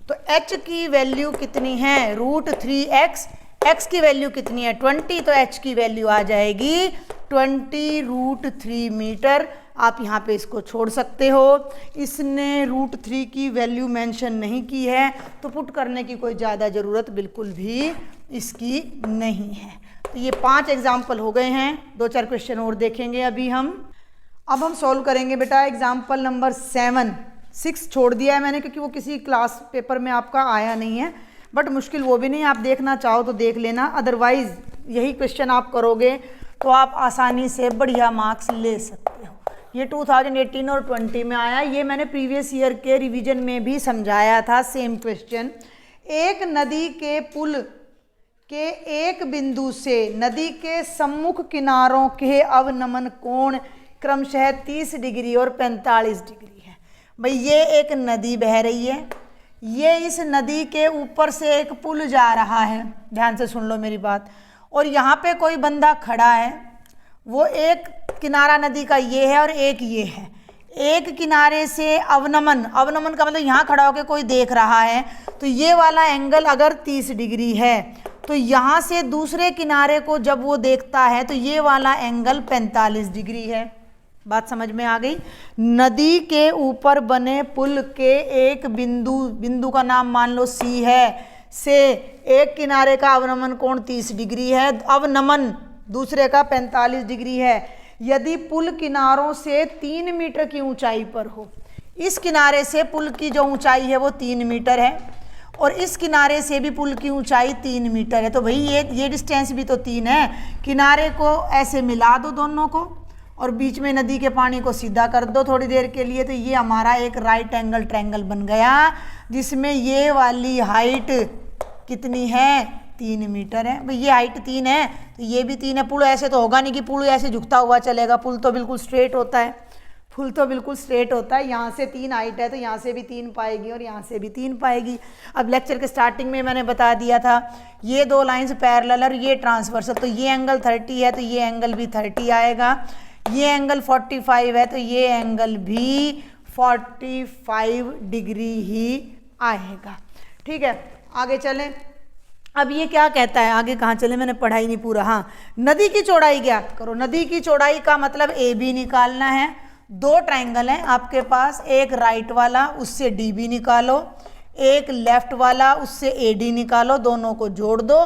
तो h की वैल्यू कितनी है, √3x, x की वैल्यू कितनी है 20, तो h की वैल्यू आ जाएगी 20√3 मीटर। आप यहाँ पे इसको छोड़ सकते हो। इसने √3 की वैल्यू मेंशन नहीं की है तो पुट करने की कोई ज़्यादा ज़रूरत बिल्कुल भी इसकी नहीं है। तो ये 5 एग्जाम्पल हो गए हैं, 2-4 क्वेश्चन और देखेंगे अभी हम। अब हम सॉल्व करेंगे बेटा एग्जाम्पल नंबर 7। 6 छोड़ दिया है मैंने क्योंकि वो किसी क्लास पेपर में आपका आया नहीं है, बट मुश्किल वो भी नहीं, आप देखना चाहो तो देख लेना, अदरवाइज़ यही क्वेश्चन आप करोगे तो आप आसानी से बढ़िया मार्क्स ले सकते हो। ये 2018 और 20 में आया, ये मैंने प्रीवियस ईयर के रिवीजन में भी समझाया था सेम क्वेश्चन। एक नदी के पुल के एक बिंदु से नदी के सम्मुख किनारों के अवनमन कोण क्रमशः 30 डिग्री और 45 डिग्री है। भाई ये एक नदी बह रही है, ये इस नदी के ऊपर से एक पुल जा रहा है, ध्यान से सुन लो मेरी बात, और यहाँ पे कोई बंदा खड़ा है, वो एक किनारा नदी का ये है और एक ये है। एक किनारे से अवनमन, अवनमन का मतलब यहाँ खड़ा होकर कोई देख रहा है, तो ये वाला एंगल अगर 30 डिग्री है तो यहाँ से दूसरे किनारे को जब वो देखता है तो ये वाला एंगल 45 डिग्री है। बात समझ में आ गई। नदी के ऊपर बने पुल के एक बिंदु का नाम मान लो सी है, से एक किनारे का अवनमन कोण 30 डिग्री है, अवनमन दूसरे का 45 डिग्री है। यदि पुल किनारों से 3 मीटर की ऊंचाई पर हो, इस किनारे से पुल की जो ऊंचाई है वो 3 मीटर है और इस किनारे से भी पुल की ऊंचाई 3 मीटर है, तो भाई ये डिस्टेंस भी तो 3 है। किनारे को ऐसे मिला दो दोनों को और बीच में नदी के पानी को सीधा कर दो थोड़ी देर के लिए, तो ये हमारा एक राइट एंगल ट्रायंगल बन गया, जिसमें ये वाली हाइट कितनी है, 3 मीटर है। भाई ये हाइट 3 है तो ये भी 3 है। पुल ऐसे तो होगा नहीं कि पुल ऐसे झुकता हुआ चलेगा, पुल तो बिल्कुल स्ट्रेट होता है, पुल तो बिल्कुल स्ट्रेट होता है। यहाँ से 3 हाइट है तो यहाँ से भी 3 पाएगी और यहाँ से भी 3 पाएगी। अब लेक्चर के स्टार्टिंग में मैंने बता दिया था ये 2 लाइंस पैरेलल और ये ट्रांसवर्सल, तो ये एंगल 30 है तो ये एंगल भी 30 आएगा, ये एंगल 45 है तो ये एंगल भी 45 डिग्री ही आएगा। ठीक है, आगे चलें। अब ये क्या कहता है, आगे कहाँ चले, मैंने पढ़ाई नहीं पूरा। हाँ, नदी की चौड़ाई ज्ञात करो। नदी की चौड़ाई का मतलब ए बी निकालना है। 2 ट्रायंगल हैं आपके पास, एक राइट वाला उससे डी बी निकालो, एक लेफ्ट वाला उससे ए डी निकालो, दोनों को जोड़ दो,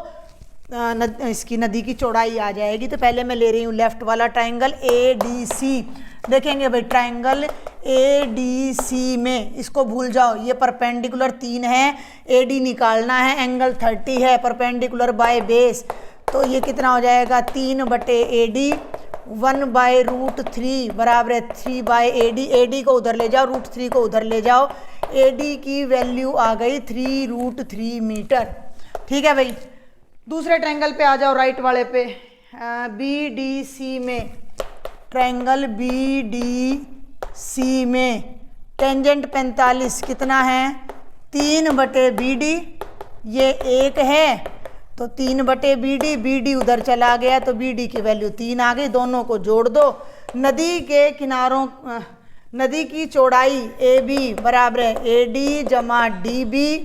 इसकी नदी की चौड़ाई आ जाएगी। तो पहले मैं ले रही हूँ लेफ्ट वाला ट्रायंगल ए डी सी। देखेंगे भाई ट्रायंगल ए डी सी में, इसको भूल जाओ, ये परपेंडिकुलर 3 है, ए डी निकालना है, एंगल 30 है, परपेंडिकुलर बाय बेस, तो ये कितना हो जाएगा 3/AD 1/√3 बराबर है 3/AD। AD को उधर ले जाओ, √3 को उधर ले जाओ, AD की वैल्यू आ गई 3√3 मीटर। ठीक है भाई, दूसरे ट्रायंगल पे आ जाओ, राइट वाले पे, BDC में, ट्रायंगल BDC में टेंजेंट 45 कितना है 3/BD, ये 1 है तो 3/BD, BD उधर चला गया तो BD की वैल्यू 3 आ गई, दोनों को जोड़ दो। नदी के किनारों, नदी की चौड़ाई AB बराबर है AD जमा DB,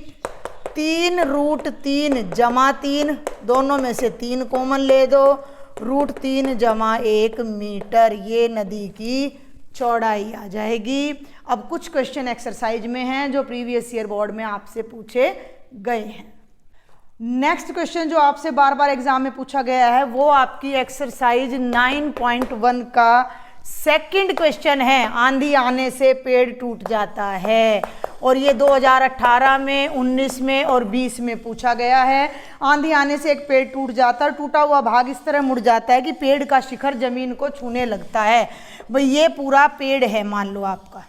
3√3 जमा 3, दोनों में से 3 कॉमन ले दो, √3 जमा 1 मीटर, ये नदी की चौड़ाई आ जाएगी। अब कुछ क्वेश्चन एक्सरसाइज में हैं जो प्रीवियस ईयर बोर्ड में आपसे पूछे गए हैं। नेक्स्ट क्वेश्चन जो आपसे बार बार एग्जाम में पूछा गया है वो आपकी एक्सरसाइज 9.1 का सेकंड क्वेश्चन है। आंधी आने से पेड़ टूट जाता है, और ये 2018 में, 19 में और 20 में पूछा गया है। आंधी आने से एक पेड़ टूट जाता है, टूटा हुआ भाग इस तरह मुड़ जाता है कि पेड़ का शिखर जमीन को छूने लगता है। भाई ये पूरा पेड़ है मान लो आपका,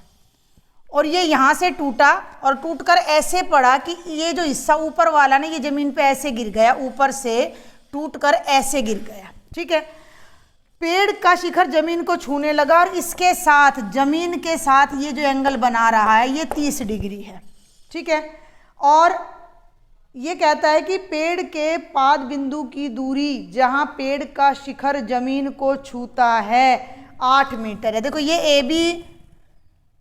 और ये यहाँ से टूटा और टूटकर ऐसे पड़ा कि ये जो हिस्सा ऊपर वाला ना ये जमीन पे ऐसे गिर गया, ऊपर से टूटकर ऐसे गिर गया। ठीक है, पेड़ का शिखर जमीन को छूने लगा और इसके साथ, जमीन के साथ ये जो एंगल बना रहा है ये 30 डिग्री है। ठीक है, और ये कहता है कि पेड़ के पाद बिंदु की दूरी जहां पेड़ का शिखर जमीन को छूता है 8 मीटर है। देखो ये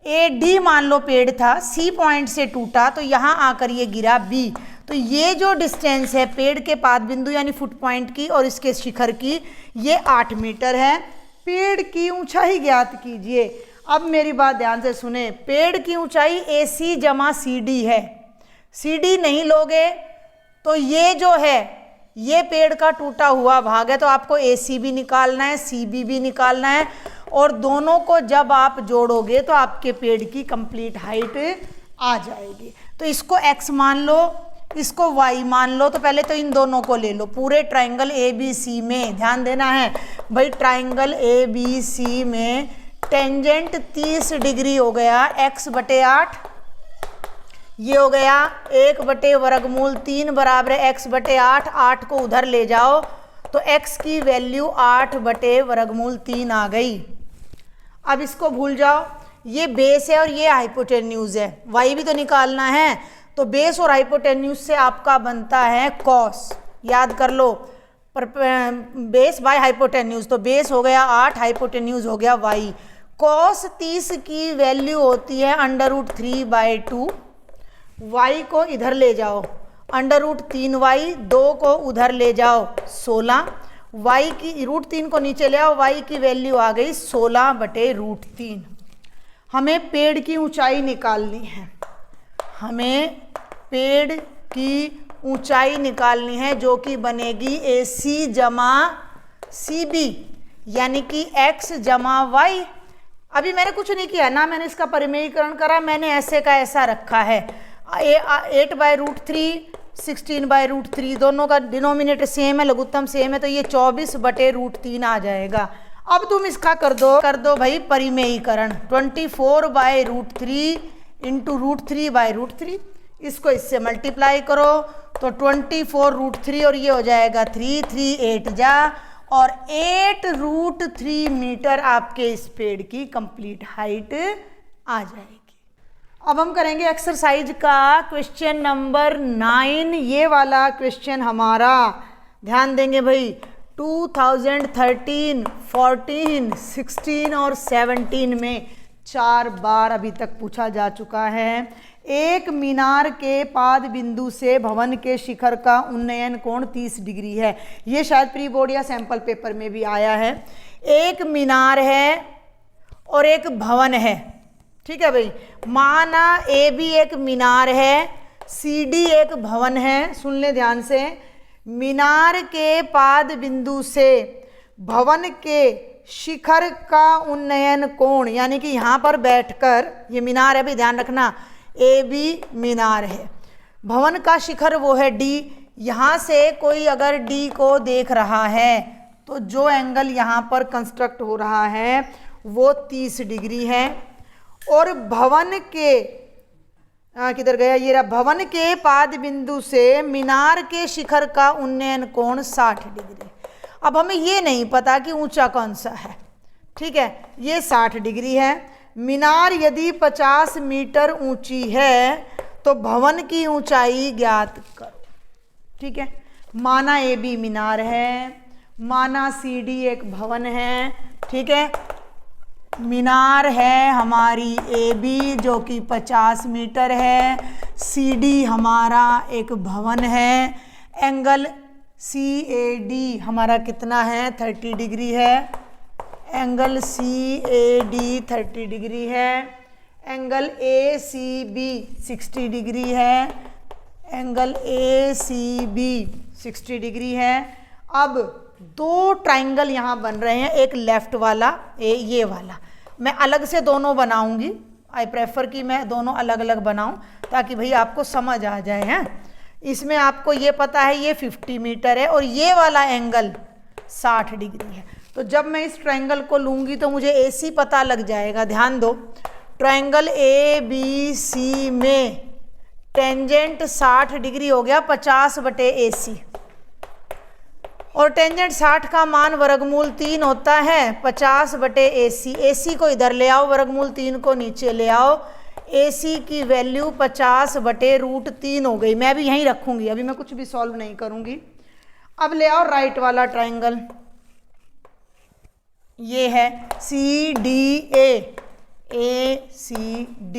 AD मान लो पेड़ था, C पॉइंट से टूटा तो यहाँ आकर ये गिरा B, तो ये जो डिस्टेंस है पेड़ के पाद बिंदु यानी फुट पॉइंट की और इसके शिखर की, ये 8 मीटर है। पेड़ की ऊंचाई ज्ञात कीजिए। अब मेरी बात ध्यान से सुने, पेड़ की ऊंचाई AC जमा CD है। CD नहीं लोगे तो ये जो है ये पेड़ का टूटा हुआ भाग है, तो आपको AC भी निकालना है, CB भी निकालना है, और दोनों को जब आप जोड़ोगे तो आपके पेड़ की कंप्लीट हाइट आ जाएगी। तो इसको x मान लो, इसको y मान लो, तो पहले तो इन दोनों को ले लो। पूरे ट्रायंगल ABC में ध्यान देना है भाई, ट्रायंगल ABC में टेंजेंट 30 डिग्री हो गया x/8, ये हो गया 1/√3 बराबर x/8, 8 को उधर ले जाओ तो x की वैल्यू 8/√3 आ गई। अब इसको भूल जाओ, ये बेस है और ये हाइपोटेन्यूज है, वाई भी तो निकालना है, तो बेस और हाइपोटेन्यूज से आपका बनता है कॉस, याद कर लो, पर बेस बाय हाइपोटेन्यूज, तो बेस हो गया 8, हाइपोटेन्यूज हो गया वाई। कॉस 30 की वैल्यू होती है √3/2, वाई को इधर ले जाओ √3y, 2 को उधर ले जाओ 16, वाई की √3 को नीचे ले आओ, वाई की वैल्यू आ गई 16/√3। हमें पेड़ की ऊंचाई निकालनी है, हमें पेड़ की ऊंचाई निकालनी है, जो कि बनेगी AC जमा CB, यानी कि x जमा y। अभी मैंने कुछ नहीं किया ना, मैंने इसका परिमेयीकरण करा, मैंने ऐसे का ऐसा रखा है, 8/√3, 16/√3, दोनों का डिनोमिनेटर सेम है, लघुत्तम सेम है, तो ये 24/√3 आ जाएगा। अब तुम इसका कर दो भाई परिमेयीकरण, 24/√3 इंटू √3/√3, इसको इससे मल्टीप्लाई करो तो 24√3 और ये हो जाएगा 3, 3 8 जा, और 8√3 मीटर आपके इस पेड़ की कंप्लीट हाइट आ जाएगी। अब हम करेंगे एक्सरसाइज का क्वेश्चन नंबर 9। ये वाला क्वेश्चन हमारा, ध्यान देंगे भाई, 2013, 14, 16 और 17 में 4 बार अभी तक पूछा जा चुका है। एक मीनार के पाद बिंदु से भवन के शिखर का उन्नयन कोण 30 डिग्री है। ये शायद प्री बोर्ड या सैंपल पेपर में भी आया है। एक मीनार है और एक भवन है, ठीक है भाई। माना ए भी एक मीनार है, सी डी एक भवन है। सुन ले ध्यान से, मीनार के पाद बिंदु से भवन के शिखर का उन्नयन कोण, यानी कि यहाँ पर बैठकर, ये मीनार है भाई, ध्यान रखना, ए बी मीनार है, भवन का शिखर वो है डी। यहाँ से कोई अगर डी को देख रहा है तो जो एंगल यहाँ पर कंस्ट्रक्ट हो रहा है वो 30 डिग्री है। और भवन के किधर गया, ये रहा, भवन के पाद बिंदु से मीनार के शिखर का उन्नयन कोण 60 डिग्री। अब हमें ये नहीं पता कि ऊंचा कौन सा है, ठीक है, ये 60 डिग्री है। मीनार यदि 50 मीटर ऊंची है तो भवन की ऊंचाई ज्ञात करो, ठीक है। माना ए बी मीनार है, माना सी डी एक भवन है, ठीक है। मीनार है हमारी ए बी जो कि 50 मीटर है, सी डी हमारा एक भवन है। एंगल सी ए डी हमारा कितना है, 30 डिग्री है। Angle C A D 30 degree है। Angle A C B 60 degree है। Angle A C B 60 degree है। अब दो ट्राइंगल यहाँ बन रहे हैं, एक लेफ्ट वाला, ये वाला। मैं अलग से दोनों बनाऊंगी, आई प्रेफर कि मैं दोनों अलग अलग बनाऊं ताकि भाई आपको समझ आ जाए हैं। इसमें आपको ये पता है ये 50 मीटर है और ये वाला एंगल 60 डिग्री है। तो जब मैं इस ट्रायंगल को लूँगी तो मुझे AC पता लग जाएगा। ध्यान दो, ट्रायंगल ABC में टेंजेंट 60 डिग्री हो गया 50/AC, और टेंजेंट 60 का मान वर्गमूल 3 होता है 50/AC। AC को इधर ले आओ, वर्गमूल 3 को नीचे ले आओ। AC की वैल्यू 50/√3 हो गई। मैं भी यहीं रखूँगी, अभी मैं कुछ भी सॉल्व नहीं करूँगी। अब ले आओ राइट वाला ट्रायंगल, ये है CDA, ACD,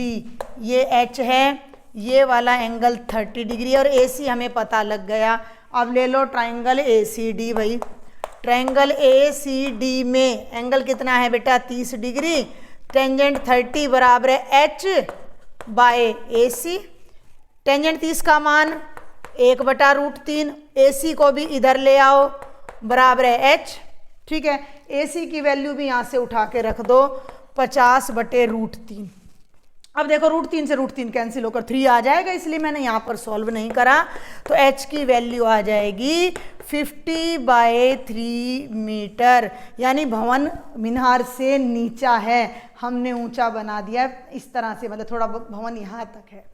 ये H है, ये वाला एंगल 30 डिग्री और AC हमें पता लग गया। अब ले लो ट्रायंगल ACD भाई। ट्रायंगल ACD में एंगल कितना है बेटा, 30 डिग्री। टेंजेंट 30 बराबर है H/AC। टेंजेंट 30 का मान 1/√3। AC को भी इधर ले आओ, बराबर है H, ठीक है। AC की वैल्यू भी यहाँ से उठा के रख दो 50/√3। अब देखो √3 से √3 कैंसिल होकर 3 आ जाएगा, इसलिए मैंने यहाँ पर सॉल्व नहीं करा। तो H की वैल्यू आ जाएगी 50/3 मीटर, यानी भवन मीनार से नीचा है, हमने ऊंचा बना दिया इस तरह से, मतलब थोड़ा भवन यहाँ तक है।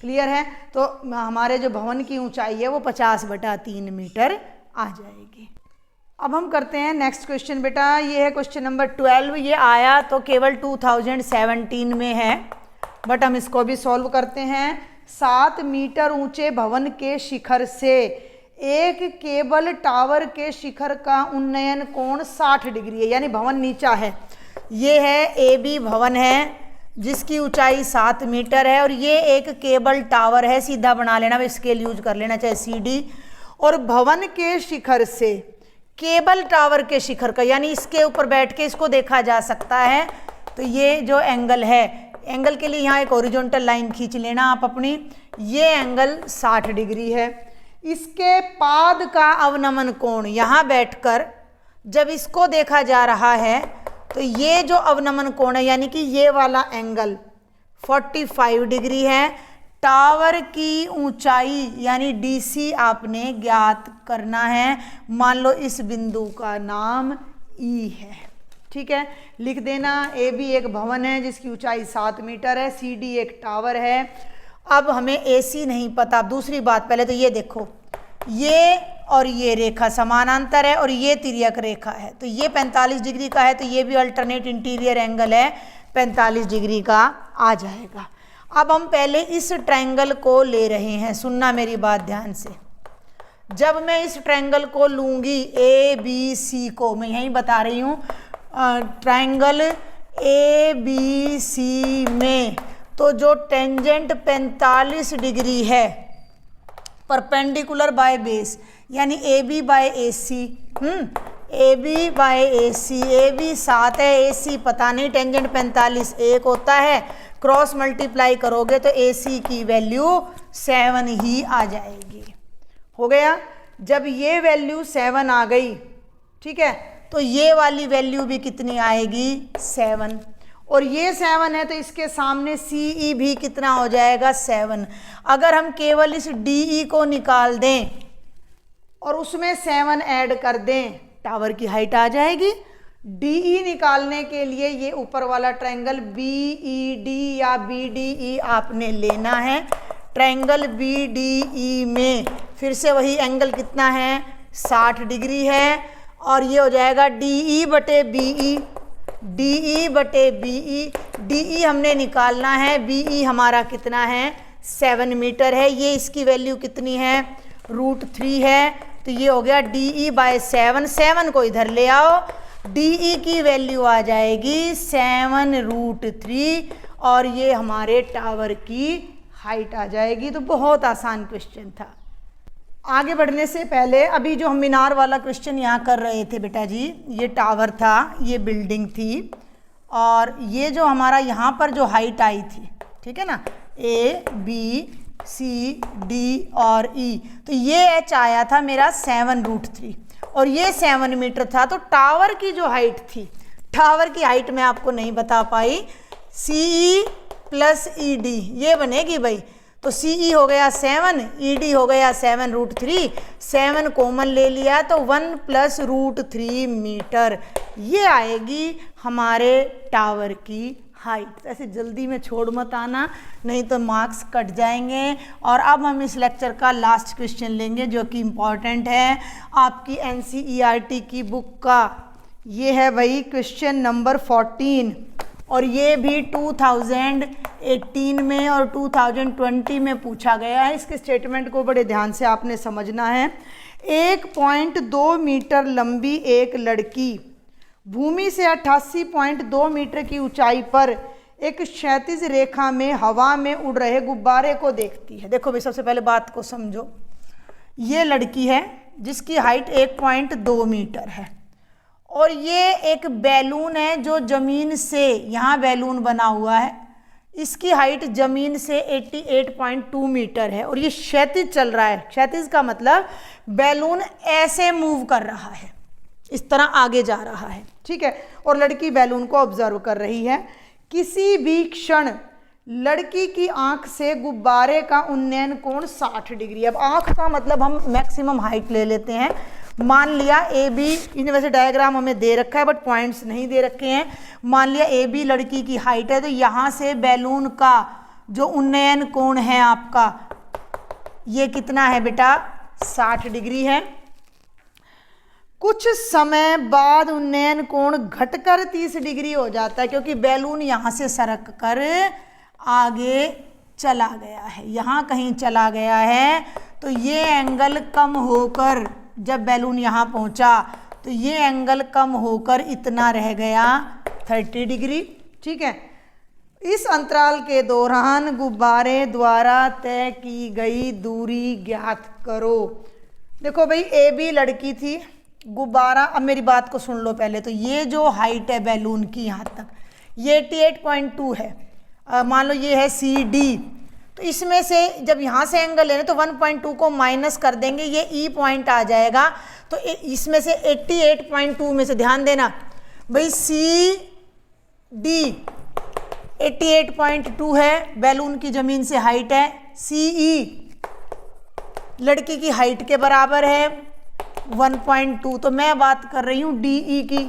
क्लियर है? तो हमारे जो भवन की ऊंचाई है वो 50/3 मीटर आ जाएगी। अब हम करते हैं नेक्स्ट क्वेश्चन बेटा। ये है क्वेश्चन नंबर 12। ये आया तो केवल 2017 में है, बट हम इसको भी सॉल्व करते हैं। 7 मीटर ऊंचे भवन के शिखर से एक केबल टावर के शिखर का उन्नयन कोण 60 डिग्री है, यानी भवन नीचा है। ये है AB भवन है जिसकी ऊंचाई 7 मीटर है, और ये एक केबल टावर है, सीधा बना लेना, स्केल यूज कर लेना चाहे CD। और भवन के शिखर से केबल टावर के शिखर का, यानी इसके ऊपर बैठ के इसको देखा जा सकता है। तो ये जो एंगल है, एंगल के लिए यहाँ एक हॉरिजॉन्टल लाइन खींच लेना आप अपनी। ये एंगल 60 डिग्री है। इसके पाद का अवनमन कोण, यहाँ बैठकर जब इसको देखा जा रहा है तो ये जो अवनमन कोण है, यानी कि ये वाला एंगल 45 डिग्री है। टावर की ऊंचाई यानी DC आपने ज्ञात करना है। मान लो इस बिंदु का नाम E है, ठीक है, लिख देना। AB एक भवन है जिसकी ऊंचाई 7 मीटर है, CD एक टावर है। अब हमें AC नहीं पता। दूसरी बात, पहले तो ये देखो, ये और ये रेखा समानांतर है और ये तिर्यक रेखा है, तो ये 45 डिग्री का है, तो ये भी अल्टरनेट इंटीरियर एंगल है, 45 डिग्री का आ जाएगा। अब हम पहले इस ट्रायंगल को ले रहे हैं, सुनना मेरी बात ध्यान से। जब मैं इस ट्रायंगल को लूँगी ABC को, मैं यहीं बता रही हूँ, ट्रायंगल ABC में तो जो टेंजेंट 45 डिग्री है परपेंडिकुलर बाय बेस, यानी AB by AC, AB by AC, AB 7 है, AC पता नहीं, टेंजेंट 45 1 होता है, क्रॉस मल्टीप्लाई करोगे तो AC की वैल्यू 7 ही आ जाएगी। हो गया। जब ये वैल्यू 7 आ गई, ठीक है, तो ये वाली वैल्यू भी कितनी आएगी, 7, और ये 7 है तो इसके सामने CE भी कितना हो जाएगा, 7। अगर हम केवल इस DE को निकाल दें और उसमें 7 ऐड कर दें, टावर की हाइट आ जाएगी। DE निकालने के लिए ये ऊपर वाला ट्रायंगल BED या BDE आपने लेना है। ट्रायंगल BDE में फिर से वही एंगल कितना है, 60 डिग्री है, और ये हो जाएगा DE बटे BE, DE बटे BE। DE हमने निकालना है, BE हमारा कितना है, 7 मीटर है, ये इसकी वैल्यू कितनी है, √3 है, तो ये हो गया DE बाय 7। 7 को इधर ले आओ, DE की वैल्यू आ जाएगी 7√3, और ये हमारे टावर की हाइट आ जाएगी। तो बहुत आसान क्वेश्चन था। आगे बढ़ने से पहले अभी जो हम मीनार वाला क्वेश्चन यहाँ कर रहे थे बेटा जी, ये टावर था, ये बिल्डिंग थी, और ये जो हमारा यहाँ पर जो हाइट आई थी, ठीक है ना, ABCD और E, तो ये H आया था मेरा 7√3, और ये 7 मीटर था। तो टावर की जो हाइट थी, टावर की हाइट मैं आपको नहीं बता पाई, CE प्लस ED ये बनेगी भाई। तो CE हो गया 7, ED हो गया 7√3, 7 कॉमन ले लिया तो 1 + √3 मीटर, ये आएगी हमारे टावर की हाइट। ऐसे जल्दी में छोड़ मत आना, नहीं तो मार्क्स कट जाएंगे। और अब हम इस लेक्चर का लास्ट क्वेश्चन लेंगे जो कि इम्पॉर्टेंट है आपकी NCERT की बुक का। ये है भाई क्वेश्चन नंबर 14, और ये भी 2018 में और 2020 में पूछा गया है। इसके स्टेटमेंट को बड़े ध्यान से आपने समझना है। 1.2 मीटर लंबी एक लड़की भूमि से 88.2 मीटर की ऊंचाई पर एक क्षैतिज रेखा में हवा में उड़ रहे गुब्बारे को देखती है। देखो भाई, सबसे पहले बात को समझो। ये लड़की है जिसकी हाइट 1.2 मीटर है, और ये एक बैलून है जो जमीन से, यहाँ बैलून बना हुआ है, इसकी हाइट जमीन से 88.2 मीटर है, और ये क्षैतिज चल रहा है। क्षैतिज का मतलब बैलून ऐसे मूव कर रहा है, इस तरह आगे जा रहा है, ठीक है, और लड़की बैलून को ऑब्जर्व कर रही है। किसी भी क्षण लड़की की आंख से गुब्बारे का उन्नयन कोण 60 डिग्री। अब आंख का मतलब हम मैक्सिमम हाइट ले लेते हैं। मान लिया AB, इन वैसे डायग्राम हमें दे रखा है बट पॉइंट्स नहीं दे रखे हैं। मान लिया AB लड़की की हाइट है, तो यहाँ से बैलून का जो उन्नयन कोण है आपका, ये कितना है बेटा, 60 डिग्री है। कुछ समय बाद उन्नयन कोण घटकर 30 डिग्री हो जाता है, क्योंकि बैलून यहाँ से सरक कर आगे चला गया है, यहाँ कहीं चला गया है। तो ये एंगल कम होकर, जब बैलून यहाँ पहुँचा तो ये एंगल कम होकर इतना रह गया 30 डिग्री। ठीक है। इस अंतराल के दौरान गुब्बारे द्वारा तय की गई दूरी ज्ञात करो। देखो भाई, ए बी लड़की थी, गुब्बारा, अब मेरी बात को सुन लो पहले। तो ये जो हाइट है बैलून की यहाँ तक, ये 88.2 है। मान लो ये है सी डी, तो इसमें से जब यहाँ से एंगल लेना तो 1.2 को माइनस कर देंगे, ये ई पॉइंट आ जाएगा। तो इसमें से 88.2 में से ध्यान देना भाई, सी डी 88.2 है, बैलून की जमीन से हाइट है। सी ई लड़की की हाइट के बराबर है 1.2। तो मैं बात कर रही हूँ डी ई की,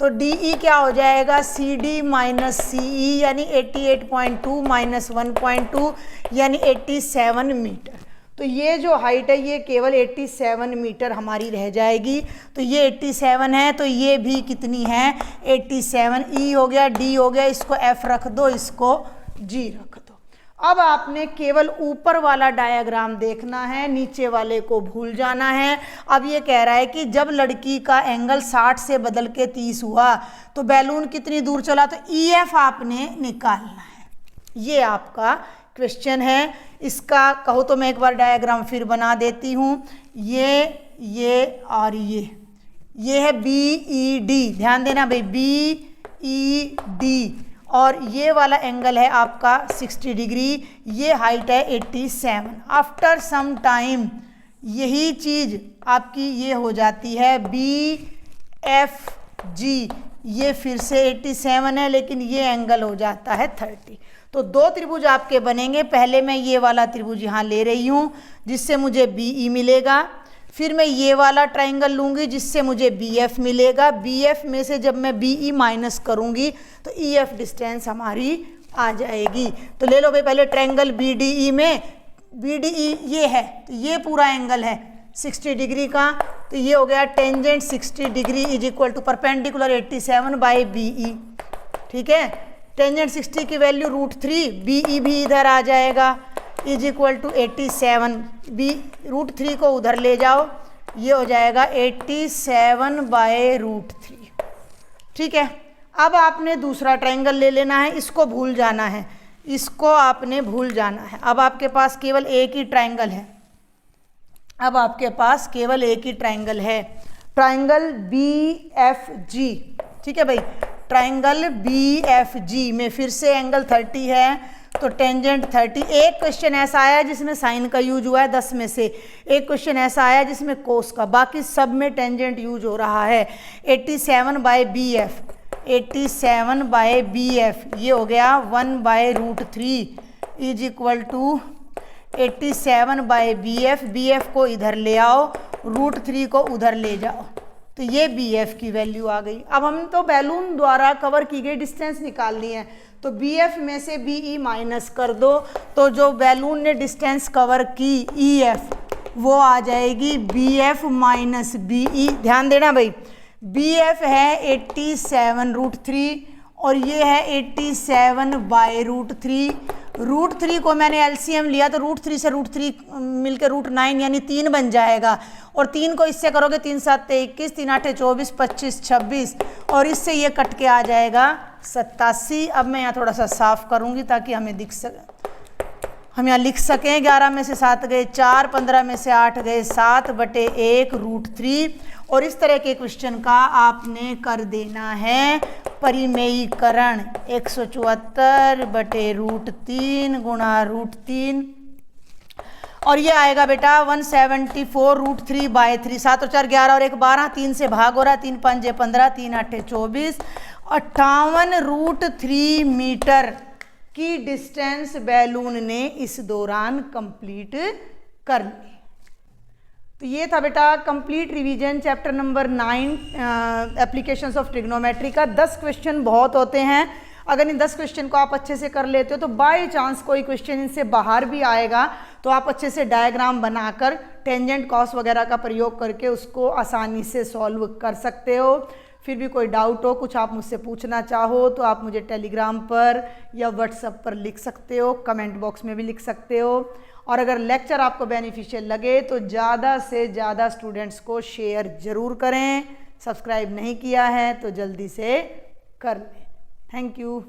तो डी ई क्या हो जाएगा, सी डी माइनस सी ई, यानी 88.2 माइनस 1.2 यानी 87 मीटर। तो ये जो हाइट है ये केवल 87 मीटर हमारी रह जाएगी। तो ये 87 है, तो ये भी कितनी है, 87। ई हो गया, डी हो गया, इसको एफ रख दो, इसको जी रख दो। अब आपने केवल ऊपर वाला डायग्राम देखना है, नीचे वाले को भूल जाना है। अब ये कह रहा है कि जब लड़की का एंगल 60 से बदल के 30 हुआ तो बैलून कितनी दूर चला, तो ई एफ आपने निकालना है। ये आपका क्वेश्चन है। इसका कहो तो मैं एक बार डायग्राम फिर बना देती हूँ। ये और ये है बी ई डी, ध्यान देना भाई, बी ई डी, और ये वाला एंगल है आपका 60 डिग्री, ये हाइट है 87। आफ्टर सम टाइम यही चीज़ आपकी ये हो जाती है बी एफ जी, ये फिर से 87 है, लेकिन ये एंगल हो जाता है 30। तो दो त्रिभुज आपके बनेंगे। पहले मैं ये वाला त्रिभुज यहाँ ले रही हूँ जिससे मुझे बी ई मिलेगा, फिर मैं ये वाला ट्राइंगल लूँगी जिससे मुझे बी एफ मिलेगा। बी एफ में से जब मैं बी ई माइनस करूँगी तो ई एफ डिस्टेंस हमारी आ जाएगी। तो ले लो भाई, पहले ट्राइंगल बी डी ई में, बी डी ई ये है, तो ये पूरा एंगल है 60 डिग्री का, तो ये हो गया tangent 60 degree is equal to perpendicular 87 by B E. ठीक है, टेंजेंट 60 की वैल्यू √3, बी ई भी इधर आ जाएगा, इज इक्वल टू 87। बी √3 को उधर ले जाओ, ये हो जाएगा 87 बाय √3। ठीक है। अब आपने दूसरा ट्रायंगल ले लेना है, इसको भूल जाना है, इसको आपने भूल जाना है। अब आपके पास केवल एक ही ट्रायंगल है, अब आपके पास केवल एक ही ट्रायंगल है, ट्रायंगल बी एफ जी। ठीक है भाई, ट्रायंगल बी एफ जी में फिर से एंगल 30 है, तो टेंजेंट 30। एक क्वेश्चन ऐसा आया जिसमें साइन का यूज हुआ है 10 में से, एक क्वेश्चन ऐसा आया जिसमें कोस का, बाकी सब में टेंजेंट यूज हो रहा है। 87 by B F, 87 by B F, ये हो गया 1 by √3 is equal to 87 by B F. B F को इधर ले आओ, √3 को उधर ले जाओ, तो ये बी एफ की वैल्यू आ गई। अब हम तो बैलून द्वारा कवर की गई डिस्टेंस निकालनी है, तो बी एफ में से बी ई माइनस कर दो, तो जो बैलून ने डिस्टेंस कवर की ई एफ वो आ जाएगी B F minus B E. ध्यान देना भाई, बी एफ है 87 √3 और ये है 87 बाय √3। √3 को मैंने एलसीएम लिया तो √3 से √3 मिलकर √9 यानी 3 बन जाएगा, और 3 को इससे करोगे 3 7 21, 3 8 24, 25 26, और इससे ये कट के आ जाएगा 87। अब मैं यहाँ थोड़ा सा साफ करूँगी ताकि हमें दिख सके, हम यहाँ लिख सकें। 11 में से 7 गए 4, 15 में से 8 गए 7 बटे 1 √3। और इस तरह के क्वेश्चन का आपने कर देना है परिमेयीकरण, 174 बटे √3 गुणा √3, और ये आएगा बेटा 174 √3 बाय 3। 7 और 4 11 और 1 12, 3 से भाग हो रहा है, 3 5 15, 3 8 24, 58 √3 मीटर की डिस्टेंस बैलून ने इस दौरान कंप्लीट कर ली। तो ये था बेटा complete revision chapter number 9 applications of trigonometry का। 10 क्वेश्चन बहुत होते हैं, अगर इन 10 क्वेश्चन को आप अच्छे से कर लेते हो तो बाय चांस कोई क्वेश्चन इनसे बाहर भी आएगा तो आप अच्छे से डायग्राम बनाकर टेंजेंट कॉस वगैरह का प्रयोग करके उसको आसानी से सॉल्व कर सकते हो। फिर भी कोई डाउट हो, कुछ आप मुझसे पूछना चाहो तो आप मुझे टेलीग्राम पर या व्हाट्सएप पर लिख सकते हो, कमेंट बॉक्स में भी लिख सकते हो। और अगर लेक्चर आपको बेनिफिशियल लगे तो ज़्यादा से ज़्यादा स्टूडेंट्स को शेयर ज़रूर करें। सब्सक्राइब नहीं किया है तो जल्दी से कर लें। Thank you.